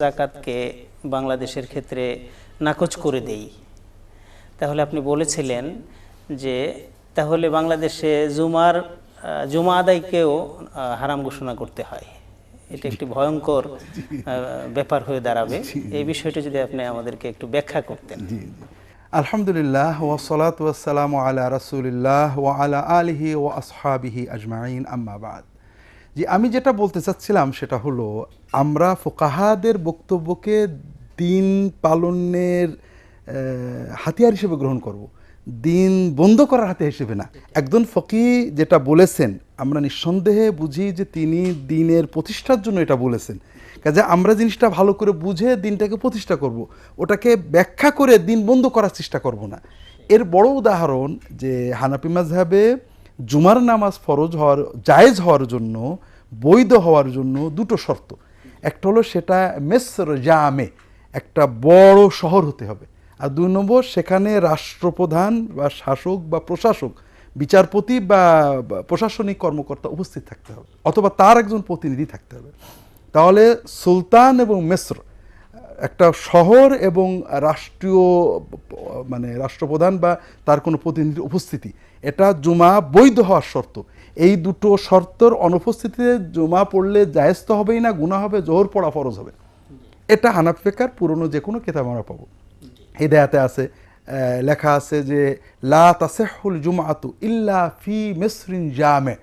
যাকাতকে বাংলাদেশের ক্ষেত্রে নাকচ করে দেই, তাহলে আপনি বলেছিলেন যে তাহলে বাংলাদেশে জুমা আদায়কেও হারাম ঘোষণা করতে হয়। এটা একটি ভয়ঙ্কর ব্যাপার হয়ে দাঁড়াবে। এই বিষয়টা যদি আপনি আমাদেরকে একটু ব্যাখ্যা করতেন। আলহামদুলিল্লাহ ওয়াসসালাতু ওয়াসসালামু আলা রাসূলিল্লাহ ওয়া আলা আলিহি ওয়া আসহাবিহি আজমাইন, আম্মা বাদ। জি, আমি যেটা বলতে চাচ্ছিলাম সেটা হলো, আমরা ফুকাহাদের বক্তব্যকে দিন পালনের হাতিয়ার হিসেবে গ্রহণ করব, দিন বন্ধ করার হাতিয়ার হিসেবে না। একজন ফকি যেটা বলেছেন আমরা নিঃসন্দেহে বুঝি যে তিনি দিনের প্রতিষ্ঠার জন্য এটা বলেছেন। কাজে আমরা জিনিসটা ভালো করে বুঝে দিনটাকে প্রতিষ্ঠা করব, ওটাকে ব্যাখ্যা করে দিন বন্ধ করার চেষ্টা করব না। এর বড় উদাহরণ যে হানাফি মাযহাবে জুমার নামাজ ফরজ হওয়ার, জায়েজ হওয়ার জন্য, বৈধ হওয়ার জন্য দুটো শর্ত। একটা হলো সেটা মিসর জামে, একটা বড় শহর হতে হবে, আর দুই নম্বর সেখানে রাষ্ট্রপ্রধান বা শাসক বা প্রশাসক, বিচারপতি বা প্রশাসনিক কর্মকর্তা উপস্থিত থাকতে হবে, অথবা তার একজন প্রতিনিধি থাকতে হবে। তাহলে সুলতান এবং মিসর, একটা শহর এবং রাষ্ট্রীয় রাষ্ট্রপ্রধান বা তার কোনো প্রতিনিধির উপস্থিতি, এটা জুমা বৈধ হওয়ার শর্ত। এই দুটো শর্তর অনুপস্থিতিতে জুমা পড়লে জায়েজ তো হবেই না, গুনাহ হবে, জোহর পড়া ফরজ হবে। এটা হানাফি ফিকহের পুরনো যে কোনো কিতাব আমরা পাবো। হিদায়াতে আছে, লেখা আছে যে লা তাসিহুল জুমআতু ইল্লা ফি মিসরিন জামে,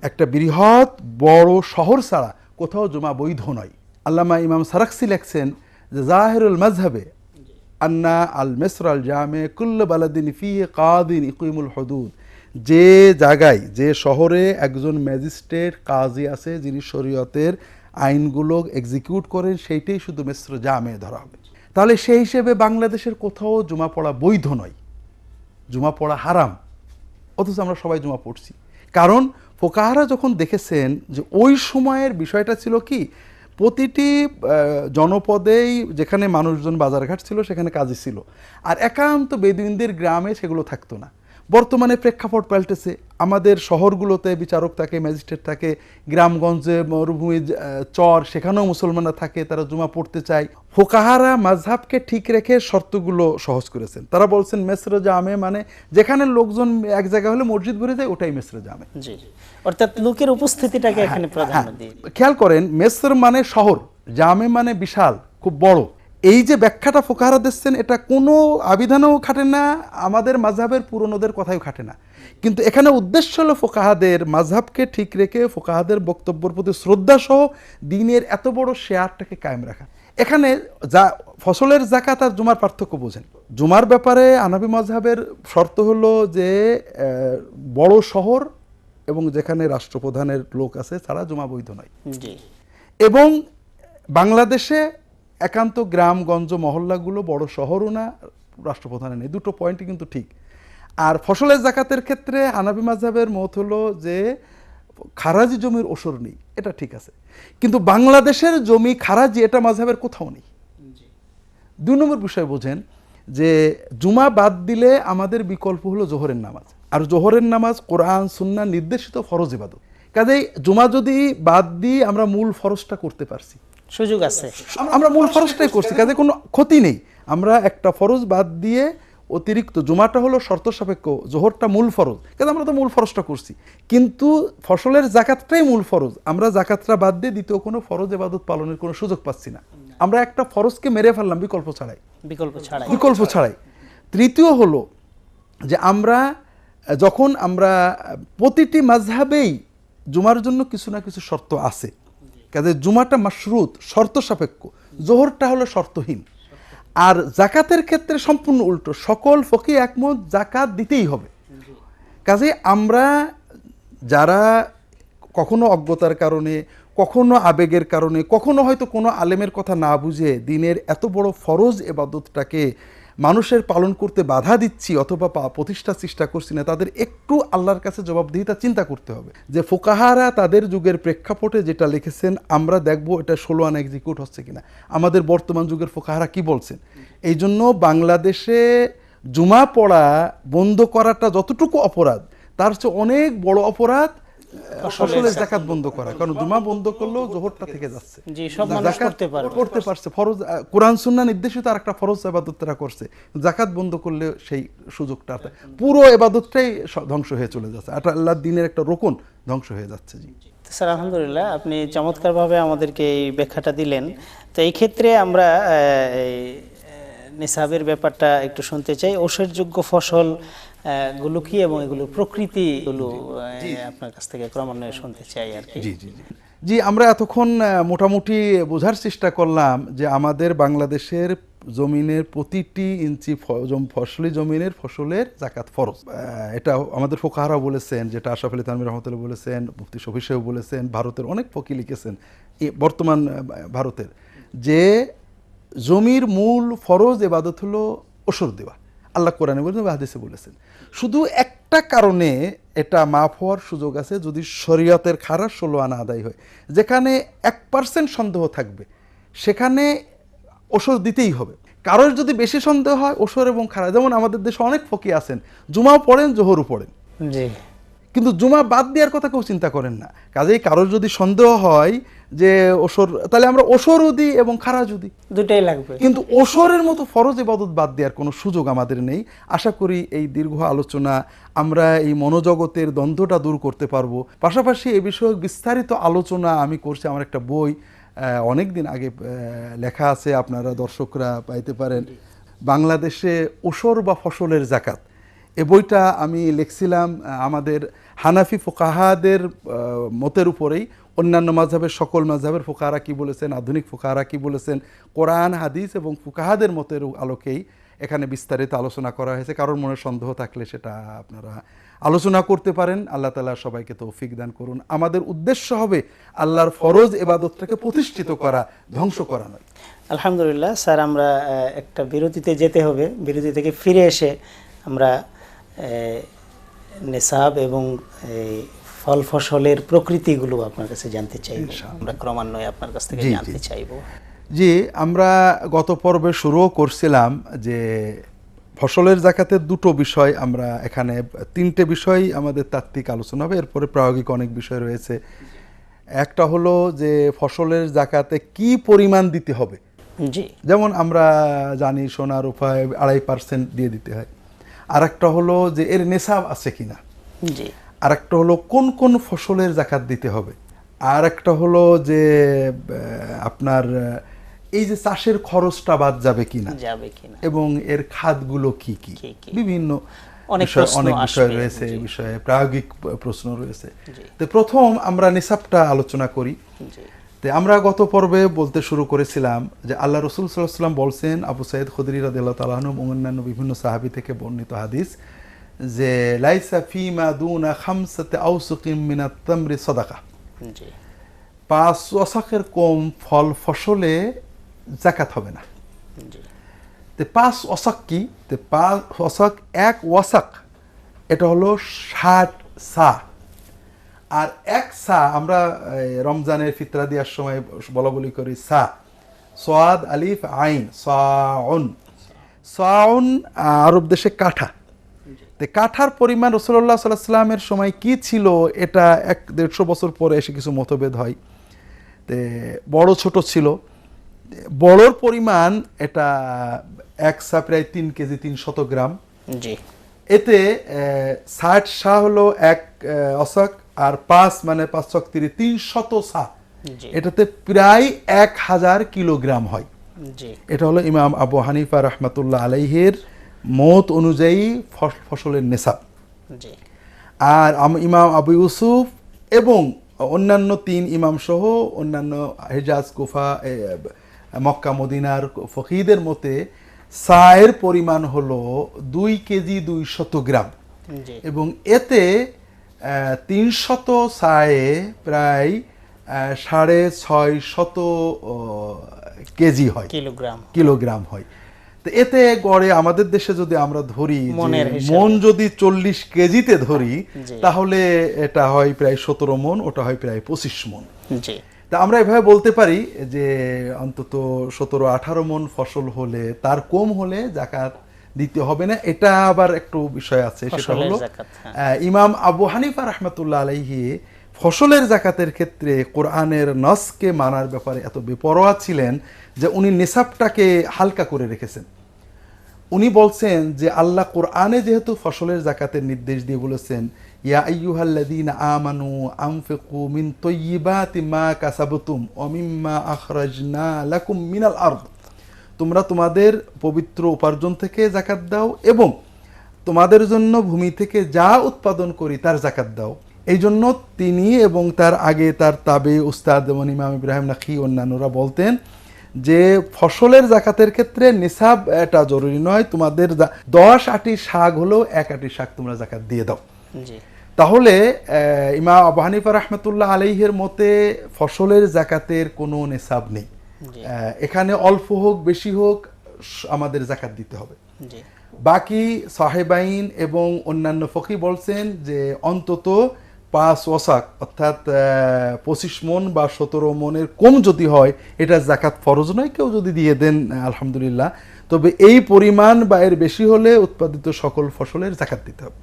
একটা বৃহৎ বড় শহর ছাড়া কোথাও জুমা বৈধ নয়। আল্লামা ইমাম সারাকসি লেখছেন যে জাহিরুল মাযহাবে আন্না আল মিসর আল জামে কুল্লু বালাদিন ফিহি কাদিন ইকিমুল হুদুদ, যে জায়গায়, যে শহরে একজন ম্যাজিস্ট্রেট কাজী আছে যিনি শরীয়তের আইনগুলো এক্সিকিউট করেন, সেইটাই শুধু মিসর জামে ধরা হবে। তাহলে সেই হিসেবে বাংলাদেশের কোথাও জুমা পড়া বৈধ নয়, জুমা পড়া হারাম, অথচ আমরা সবাই জুমা পড়ছি। কারণ ফোকাহারা যখন দেখেছেন যে ওই সময়ের বিষয়টা ছিল কি, প্রতিটি জনপদেই যেখানে মানুষজন বাজারঘাট ছিল সেখানে কাজী ছিল, আর একান্ত বেদুইনদের গ্রামে সেগুলো থাকতো না। বর্তমানে প্রেক্ষাপট পাল্টেছে, আমাদের শহরগুলোতে বিচারক থাকে, ম্যাজিস্ট্রেট থাকে, গ্রামগঞ্জে মরুভূমি চর সেখানেও মুসলমানরা থাকে, তারা জুমা পড়তে চায়। ফোকাহারা মাযহাবকে ঠিক রেখে শর্তগুলো সহজ করেছেন। তারা বলছেন মিসর জামে মানে যেখানে লোকজন এক জায়গা হলে মসজিদ ভরে যায়, ওটাই মিসর জামে। জি, অর্থাৎ লোকের উপস্থিতিটাকে এখানে প্রাধান্য দিই। খেয়াল করেন, মিসর মানে শহর, জামে মানে বিশাল, খুব বড়। এই যে ব্যাখ্যাটা ফোকাহারা দিচ্ছেন, এটা কোনো আবিধানেও খাটে না, আমাদের মাযহাবের পুরনোদের কথাও খাটে না। কিন্তু এখানে উদ্দেশ্য হলো ফোকাহাদের মাযহাবকে ঠিক রেখে ফোকাহাদের বক্তব্যের প্রতি শ্রদ্ধা সহ দিনের এত বড় শেয়ারটাকে কায়েম রাখা। এখানে যা ফসলের যাকাত আর জুমার পার্থক্য বোঝেন। জুমার ব্যাপারে হানাফি মাযহাবের শর্ত হলো যে বড় শহর এবং যেখানে রাষ্ট্রপ্রধানের লোক আছে ছাড়া জুমা বৈধ নয়। এবং বাংলাদেশে একান্ত গ্রামগঞ্জ মহল্লাগুলো বড় শহরও না, রাষ্ট্রপ্রধানে নেই, দুটো পয়েন্টই কিন্তু ঠিক। আর ফসলের যাকাতের ক্ষেত্রে হানাফি মাযহাবের মত হলো যে খারাজি জমির ওসর নেই, এটা ঠিক আছে, কিন্তু বাংলাদেশের জমি খারাজি এটা মাযহাবের কোথাও নেই। দুই নম্বর বিষয় বোঝেন যে জুমা বাদ দিলে আমাদের বিকল্প হলো জোহরের নামাজ, আর জোহরের নামাজ কোরআন সুন্নাহ নির্দেশিত ফরজ ইবাদত। কাজেই জুমা যদি বাদ দিই আমরা মূল ফরজটা করতে পারছি, সুযোগ আছে, আমরা মূল ফরজটাই করছি, কাজে কোনো ক্ষতি নেই। আমরা একটা ফরজ বাদ দিয়ে অতিরিক্ত, জুমাটা হলো শর্ত সাপেক্ষ, জোহরটা মূল ফরজ, কাজে আমরা তো মূল ফরজটা করছি। কিন্তু ফসলের যাকাতটাই মূল ফরজ, আমরা যাকাতটা বাদ দিয়ে দ্বিতীয় কোনো ফরজ ইবাদত পালনের কোনো সুযোগ পাচ্ছি না। আমরা একটা ফরজকে মেরে ফেললাম বিকল্প ছাড়াই। তৃতীয় হলো যে যখন আমরা প্রতিটি মাযহাবেই জুমার জন্য কিছু না কিছু শর্ত আছে, কাজে জুমাটা মাশরুত, শর্ত সাপেক্ষ, জোহরটা হলো শর্তহীন। আর যাকাতের ক্ষেত্রে সম্পূর্ণ উল্টো, সকল ফকি একমত যাকাত দিতেই হবে। কাজে আমরা যারা কখনো অজ্ঞতার কারণে, কখনো আবেগের কারণে, কখনো হয়তো কোনো আলেমের কথা না বুঝে দিনের এত বড় ফরজ ইবাদতটাকে মানুষের পালন করতে বাধা দিচ্ছি অথবা প্রতিষ্ঠার চেষ্টা করছি না, তাদের একটু আল্লাহর কাছে জবাবদিহিতা চিন্তা করতে হবে যে ফোকাহারা তাদের যুগের প্রেক্ষাপটে যেটা লিখেছেন আমরা দেখব এটা 16 আনা এক্সিকিউট হচ্ছে কিনা, আমাদের বর্তমান যুগের ফোকাহারা কি বলছেন। এই জন্য বাংলাদেশে জুমা পড়া বন্ধ করাটা যতটুকু অপরাধ, তার চেয়ে অনেক বড় অপরাধ ফসলের যাকাত বন্ধ করা, কারণ জুমা বন্ধ করলেও জোহরটা থেকে যাচ্ছে। জি, সব মানুষ যাকাত করতে পারছে, ফরজ কোরআন সুন্নাহ নির্দেশিত আর একটা ফরজ ইবাদত তারা করছে, যাকাত বন্ধ করলে সেই সুযোগটা পুরো ইবাদতটাই ধ্বংস হয়ে চলে যাচ্ছে, এটা আল্লাহর দ্বীনের একটা রোকন ধ্বংস হয়ে যাচ্ছে। জি স্যার, আলহামদুলিল্লাহ, আপনি চমৎকারভাবে আমাদেরকে এই ব্যাখ্যাটা দিলেন। তো এই ক্ষেত্রে আমরা এই নিসাবের ব্যাপারটা একটু শুনতে চাই। ওষুধযোগ্য ফসল গুলো কি এবং এগুলোর প্রকৃতিগুলো আপনার কাছ থেকে ক্রমান্বয়ে শুনতে চাই আর কি। জি জি জি জি আমরা এতক্ষণ মোটামুটি বোঝার চেষ্টা করলাম যে আমাদের বাংলাদেশের জমিনের প্রতিটি ইঞ্চি ফসলি জমিনের ফসলের যাকাত ফরজ। এটা আমাদের ফুকাহারা বলেছেন, যেটা আশরাফ আলী থানভী রহমতুল্লাহ বলেছেন, মুফতি শফি সাহেব বলেছেন, ভারতের অনেক ফকি লিখেছেন বর্তমান ভারতের, যে জমির মূল ফরজ ইবাদত হলো ওসর দেওয়া। আল্লাহ কোরআনে বলেছেন, হাদিসে বলেছেন। শুধু একটা কারণে এটা মাফ হওয়ার সুযোগ আছে, যদি শরীয়তের খারাজ 16 আনা আদায় হয়। যেখানে 1% সন্দেহ থাকবে সেখানে ওসর দিতেই হবে। কারোর যদি বেশি সন্দেহ হয় ওসর এবং খারাজ, যেমন আমাদের দেশে অনেক ফকি আছেন জুমাও পড়েন জোহরও পড়েন, জি, কিন্তু জুমা বাদ দেওয়ার কথা কেউ চিন্তা করেন না। কাজেই কারোর যদি সন্দেহ হয় যে ওসর, তাহলে আমরা ওসরও দিই এবং খারাজও দিই, দুটাই লাগবে। কিন্তু ওসরের মতো ফরজ ইবাদত বাদ দেওয়ার কোনো সুযোগ আমাদের নেই। আশা করি এই দীর্ঘ আলোচনা আমরা এই মনোজগতের দ্বন্দ্বটা দূর করতে পারবো। পাশাপাশি এই বিষয়ে বিস্তারিত আলোচনা আমি করছি, আমার একটা বই অনেক দিন আগে লেখা আছে, আপনারা দর্শকরা পাইতে পারেন, বাংলাদেশে ওসর বা ফসলের যাকাত। এ বইটা আমি লিখছিলাম আমাদের হানাফি ফুকাহাদের মতের উপরেই। অন্যান্য মাযহাবের সকল মাযহাবের ফুকাহারা কি বলেছেন, আধুনিক ফুকাহারা কি বলেছেন, কোরআন হাদিস এবং ফুকাহাদের মতের আলোকেই এখানে বিস্তারিত আলোচনা করা হয়েছে। কারোর মনে সন্দেহ থাকলে সেটা আপনারা আলোচনা করতে পারেন। আল্লাহ তাআলা সবাইকে তৌফিক দান করুন। আমাদের উদ্দেশ্য হবে আল্লাহর ফরজ ইবাদতটাকে প্রতিষ্ঠিত করা, ধ্বংস করা নয়। আলহামদুলিল্লাহ স্যার, আমরা একটা বিরতিতে যেতে হবে। বিরতি থেকে ফিরে এসে আমরা নিসাব এবং ফল ফসলের প্রকৃতিগুলো আপনার কাছে জানতে চাইব। আমরা ক্রমান্বয়ে আপনার কাছ থেকে জানতে চাইব। জি, আমরা গত পর্বে শুরুও করছিলাম যে ফসলের যাকাতের দুটো বিষয়, আমরা এখানে 3টে বিষয় আমাদের তাত্ত্বিক আলোচনা হবে, এরপরে প্রায়োগিক অনেক বিষয় রয়েছে। একটা হলো যে ফসলের যাকাতে কি পরিমাণ দিতে হবে। জি, যেমন আমরা জানি সোনার উপায় 2.5% দিয়ে দিতে হয়। আর একটা হলো যে এর নেশাব আছে কিনা। জি, আর একটা হলো কোন কোন ফসলের যাকাত দিতে হবে। আর একটা হলো যে আপনার এই যে চাষের খরচটা বাদ যাবে কিনা এবং এর খাতগুলো কি কি, বিভিন্ন অনেক বিষয় রয়েছে, এই বিষয়ে প্রায়োগিক প্রশ্ন রয়েছে। তো প্রথম আমরা নিসাবটা আলোচনা করি। তো আমরা গত পর্বে বলতে শুরু করেছিলাম যে আল্লাহ রাসূল সাল্লাল্লাহু আলাইহি ওয়াসাল্লাম বলছেন, আবু সাঈদ খুদরি রাদিয়াল্লাহু তাআলা আনহু অন্যান্য বিভিন্ন সাহাবী থেকে বর্ণিত হাদিস, যে লাইসা ফিমা দুনা খামসাতি আওসুকিন মিনাত তামরি সাদাকা। 5 ওয়াসাকের কম ফল ফসলে যাকাত হবে না। তো 5 ওয়াসাক কি? তো 5 ওয়াসাক, 1 ওয়াসাক এটা হলো 60 সা। আর 1 সা আমরা রমজানের ফিতরা দেওয়ার সময় বলা বলি করি সা, সাদ আলিফ আইন, সাউন। সাউন আরব দেশে কাঠা। তো কাঠার পরিমাণ রাসূলুল্লাহ সাল্লাল্লাহু আলাইহি ওয়াসাল্লামের সময় কি ছিল, এটা 150 বছর পরে এসে কিছু মতভেদ হয়। তো বড় ছোট ছিল। বড়র পরিমাণ এটা 1 সা প্রায় 3 কেজি 300 গ্রাম। জি, এতে 60 সা হলো 1 ওয়াসাক, আর 5 মানে 5 চক 30, 300 সা, এটাতে প্রায় 1000 কিলোগ্রাম হয়। এটা হলো ইমাম আবু হানিফা রাহমাতুল্লাহ আলাইহির মত অনুযায়ী ফসলের নেসাব। আর ইমাম আবু ইউসুফ এবং অন্যান্য 3 ইমাম সহ অন্যান্য হিজাজ, কুফা, মক্কা, মদিনার ফকিহদের মতে সায়ের পরিমাণ হলো 2 কেজি 200 গ্রাম, এবং এতে 300 সায়ে প্রায় 650 কেজি হয়, কিলোগ্রাম হয়। তো এতে গড়ে আমাদের দেশে যদি আমরা ধরি, মন যদি 40 কেজিতে ধরি, তাহলে এটা হয় প্রায় 17 মন, ওটা হয় প্রায় 25 মন। তা আমরা এভাবে বলতে পারি যে অন্তত 17-18 মন ফসল হলে, তার কম হলে যাকাত দিতে হবে না। এটা আবার একটু বিষয় আছে, সেটা হলো ইমাম আবু হানিফা রাহমাতুল্লাহ আলাইহি ফসলের জাকাতের ক্ষেত্রে কোরআনের নসকে মানার ব্যাপারে এত বেপরোয়া ছিলেন যে উনি নিসাবটাকে হালকা করে রেখেছেন। উনি বলছেন যে আল্লাহ কোরআনে যেহেতু ফসলের জাকাতের নির্দেশ দিয়ে বলেছেন, ইয়া আইয়ুহাল্লাযীনা আমানু আনফিকু মিন তাইয়্যিবাতি মা কাসাবতুম ওয়া মিম্মা আখরাজনা লাকুম মিনাল আরদ, তোমরা তোমাদের পবিত্র উপার্জন থেকে যাকাত দাও এবং তোমাদের জন্য ভূমি থেকে যা উৎপাদন করি তার যাকাত দাও। এই জন্য তিনি এবং তার আগে তার তাবে উস্তাদ যেমন ইমাম ইব্রাহিম নাখি অন্যান্যরা বলতেন যে ফসলের জাকাতের ক্ষেত্রে নিসাব এটা জরুরি নয়, তোমাদের 10 আটি শাক হলেও 1 আটি শাক তোমরা জাকাত দিয়ে দাও। তাহলে ইমাম আবু হানিফা রাহমাতুল্লাহ আলাইহির মতে ফসলের জাকাতের কোনো নিসাব নেই, এখানে অল্প হোক বেশি হোক আমাদের জাকাত দিতে হবে। বাকি সাহেবাইন এবং অন্যান্য ফকি বলছেন যে অন্তত 5 ওয়াসাক অর্থাৎ 25 মন বা 17 মনের কম যদি হয় এটা জাকাত ফরজ নয়, কেউ যদি দিয়ে দেন আলহামদুলিল্লাহ, তবে এই পরিমাণ বা এর বেশি হলে উৎপাদিত সকল ফসলের জাকাত দিতে হবে।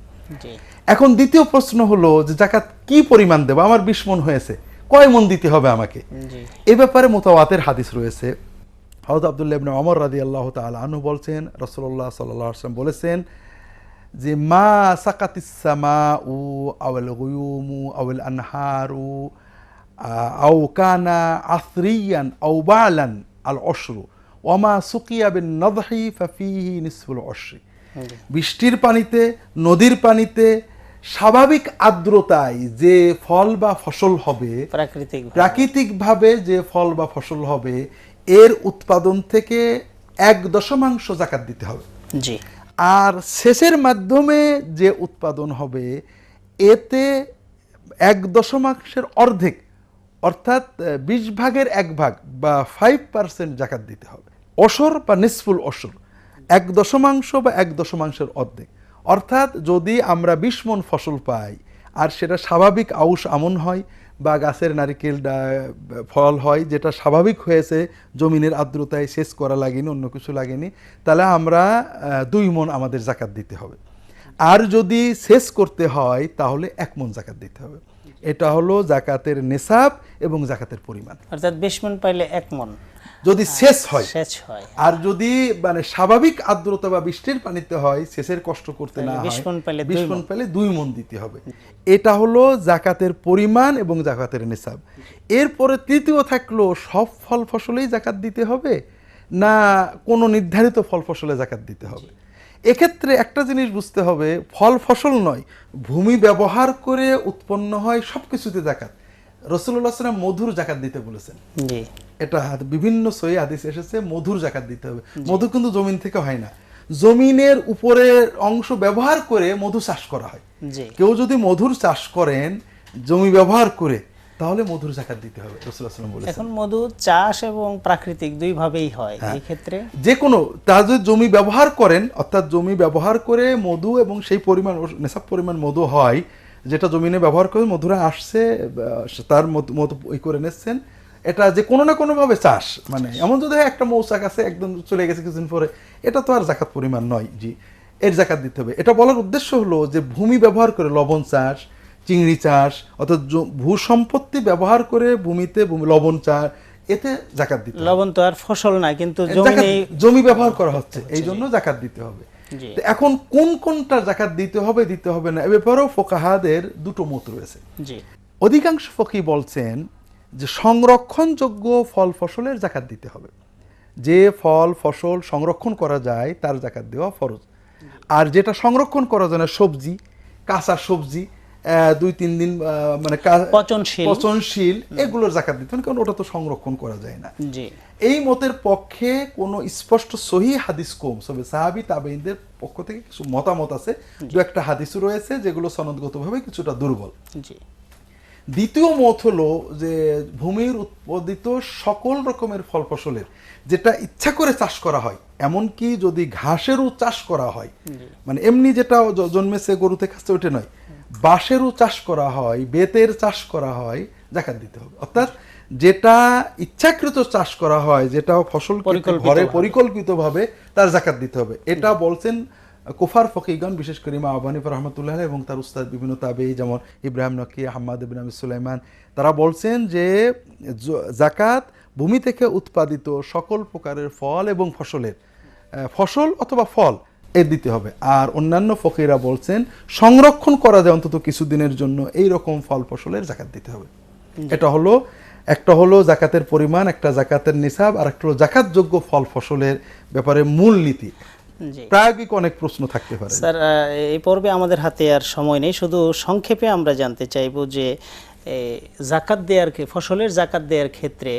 এখন দ্বিতীয় প্রশ্ন হলো যে জাকাত কি পরিমাণ দেব, আমার 20 মন হয়েছে, কয় মন দিতে হবে আমাকে? এ ব্যাপারে মুতাওয়াতির হাদিস রয়েছে। হযরত আব্দুল্লাহ ইবনে ওমর রাদিয়াল্লাহু তাআলা আনহু বলছেন রাসূলুল্লাহ সাল্লাল্লাহু আলাইহি ওয়াসাল্লাম বলেছেন যে মা সাকাতিস সামাউ আওয়াল গুয়ুমু আওয়াল আনহারু আও কানা আথরিয়ান আও বালান আল উশরু ওয়া মা সুকিয়া বিন নাদহি ফাফিহি নিসফুল উশরি। বৃষ্টির পানিতে, নদীর পানিতে, স্বাভাবিক আর্দ্রতায় যে ফল বা ফসল হবে, প্রাকৃতিকভাবে যে ফল বা ফসল হবে এর উৎপাদন থেকে 1/10 জাকাত দিতে হবে। আর সেচের মাধ্যমে যে উৎপাদন হবে এতে 1/10 অর্ধেক অর্থাৎ 20 ভাগের 1 ভাগ বা 5% জাকাত দিতে হবে। অশর বা নিসফুল অশর 1/10 বা 1/10 অর্ধেক, অর্থাৎ যদি আমরা 20 মন ফসল পাই আর সেটা স্বাভাবিক আউশ আমন হয় বা গাছের নারিকেল ফল হয় যেটা স্বাভাবিক হয়েছে, জমিনের আর্দ্রতায় সেচ করা লাগেনি, অন্য কিছু লাগেনি, তাহলে আমরা 2 মন আমাদের জাকাত দিতে হবে। আর যদি সেচ করতে হয় তাহলে 1 মন জাকাত দিতে হবে। এটা হলো জাকাতের নিসাব এবং জাকাতের পরিমাণ। অর্থাৎ 20 মন পাইলে 1 মন যদি সেচ হয়, আর যদি মানে স্বাভাবিক আর্দ্রতা বা বৃষ্টির পানিতে হয়, সেচের কষ্ট করতে না হয়, 20 মন পেলে 2 মন দিতে হবে। এটা হলো জাকাতের পরিমাণ এবং জাকাতের নিসাব। এরপরে তৃতীয় থাকলো সব ফল ফসলেই জাকাত দিতে হবে না কোনো নির্ধারিত ফল ফসলে জাকাত দিতে হবে। এক্ষেত্রে একটা জিনিস বুঝতে হবে, ফল ফসল নয়, ভূমি ব্যবহার করে উৎপন্ন হয় সবকিছুতে জাকাত। রাসূলুল্লাহ সাল্লাল্লাহু আলাইহি ওয়াসাল্লাম মধুর জাকাত দিতে বলেছেন, এটা বিভিন্ন সহিহ হাদিস এসেছে, মধুর জাকাত দিতে হবে। মধু কিন্তু জমিন থেকে হয় না, জমিনের উপরের অংশ ব্যবহার করে মধু চাষ করা হয়। কেউ যদি মধুর চাষ করেন জমি ব্যবহার করে তাহলে মধুর জাকাত দিতে হবে, রাসূলুল্লাহ সাল্লাল্লাহু আলাইহি ওয়াসাল্লাম বলেছেন। এখন মধু চাষ এবং প্রাকৃতিক দুই ভাবেই হয়, এই ক্ষেত্রে যে কোনো তা যদি জমি ব্যবহার করেন অর্থাৎ জমি ব্যবহার করে মধু এবং সেই পরিমাণ নেশাব পরিমাণ মধু হয় যেটা জমিনে ব্যবহার করে মধুরা আসছে তার মতো ই করে নিচ্ছেন, এটা যে কোনো না কোনোভাবে চাষ, মানে এমন যদি একটা মৌচাক আছে একদম চলে গেছে কিছুদিন পরে, এটা তো আর জাকাত পরিমাণ নয়, জি এর জাকাত দিতে হবে। এটা বলার উদ্দেশ্য হলো যে ভূমি ব্যবহার করে লবণ চাষ, চিংড়ি চাষ অর্থাৎ ভূ সম্পত্তি ব্যবহার করে ভূমিতে লবণ চাষ, এতে জাকাত দিতে হবে। লবণ তো আর ফসল না, কিন্তু জমি ব্যবহার করা হচ্ছে, এই জন্য জাকাত দিতে হবে। এখন কোন কোনটা জাকাত দিতে হবে না এ ব্যাপারেও ফুকাহাদের দুটো মত রয়েছে। অধিকাংশ ফকি বলছেন যে সংরক্ষণযোগ্য ফল ফসলের জাকাত দিতে হবে, যে ফল ফসল সংরক্ষণ করা যায় তার জাকাত দেওয়া ফরজ। আর যেটা সংরক্ষণ করা যায় না, সবজি, কাঁচা সবজি 2-3 দিন মানে পচনশীল, এগুলোর জাকাত দিতে হবে, কারণ ওটা তো সংরক্ষণ করা যায় না। এই মতের পক্ষে কোনো স্পষ্ট সহিহ হাদিস কম, তবে সাহাবী তাবেঈনদের পক্ষ থেকে কিছু মতামত আছে, 2-1টা হাদিসও রয়েছে যেগুলো সনদগতভাবে কিছুটা দুর্বল। দ্বিতীয় মত হলো যে ভূমির উৎপাদিত সকল রকমের ফল ফসলের যেটা ইচ্ছা করে চাষ করা হয়, এমনকি যদি ঘাসেরও চাষ করা হয়, মানে এমনি যেটা জন্মেছে গরুতে খাচ্ছে ওটা নয়, বাঁশেরও চাষ করা হয়, বেতের চাষ করা হয়, জাকাত দিতে হবে। অর্থাৎ যেটা ইচ্ছাকৃত চাষ করা হয়, যেটা ফসল ঘরে পরিকল্পিতভাবে, তার জাকাত দিতে হবে। এটা বলছেন কুফার ফকিগণ, বিশেষ করে ইমাম আবু হানিফা রাহমাতুল্লাহ আলাইহি এবং তার উস্তাদ বিভিন্ন তাবেঈ যেমন ইব্রাহিম নকি, হাম্মাদ ইবনে আবি সুলাইমান, তারা বলছেন যে যাকাত ভূমি থেকে উৎপাদিত সকল প্রকারের ফল এবং ফসলের ফসল অথবা ফল এর দিতে হবে। আর অন্যান্য ফকিরা বলছেন সংরক্ষণ করা যায় অন্তত কিছুদিনের জন্য এই রকম ফল ফসলের যাকাত দিতে হবে। এটা হলো একটা হলো যাকাতের পরিমাণ, একটা যাকাতের নিসাব, আর একটা হলো যাকাতযোগ্য ফল ফসলের ব্যাপারে মূল নীতি। জি প্রায়োগিক অনেক প্রশ্ন থাকতে পারে। স্যার, এই পর্বে আমাদের হাতে আর সময় নেই, শুধু সংক্ষেপে আমরা জানতে চাইবো যে জাকাত দেওয়ার ফসলের জাকাত দেওয়ার ক্ষেত্রে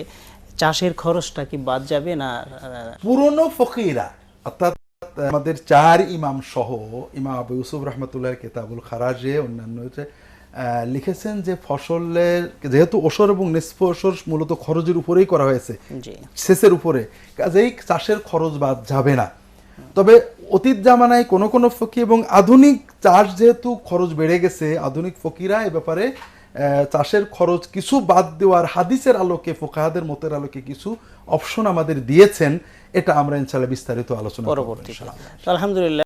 চাষের খরচটা কি বাদ যাবে না? পুরনো ফকিরা অর্থাৎ আমাদের চার ইমাম সহ ইমাম আবু ইউসুফ রহমতুল্লাহ কিতাবুল খারাজে অন্যান্য লিখেছেন যে ফসলের যেহেতু ওসর এবং নিসফ ওসর মূলত খরচের উপরেই করা হয়েছে, জি সেচের উপরে, কাজেই চাষের খরচ বাদ যাবে না। তবে অতীত জামানায় কোনো কোনো ফকি এবং আধুনিক চাষ যেহেতু খরচ বেড়ে গেছে, আধুনিক ফকিরা এ ব্যাপারে চাষের খরচ কিছু বাদ দেওয়ার হাদিসের আলোকে, ফোকাহাদের মতের আলোকে কিছু অপশন আমাদের দিয়েছেন। এটা আমরা ইনশাআল্লাহ বিস্তারিত আলোচনা করব পরবর্তীতে। ইনশাআল্লাহ। তো আলহামদুলিল্লাহ।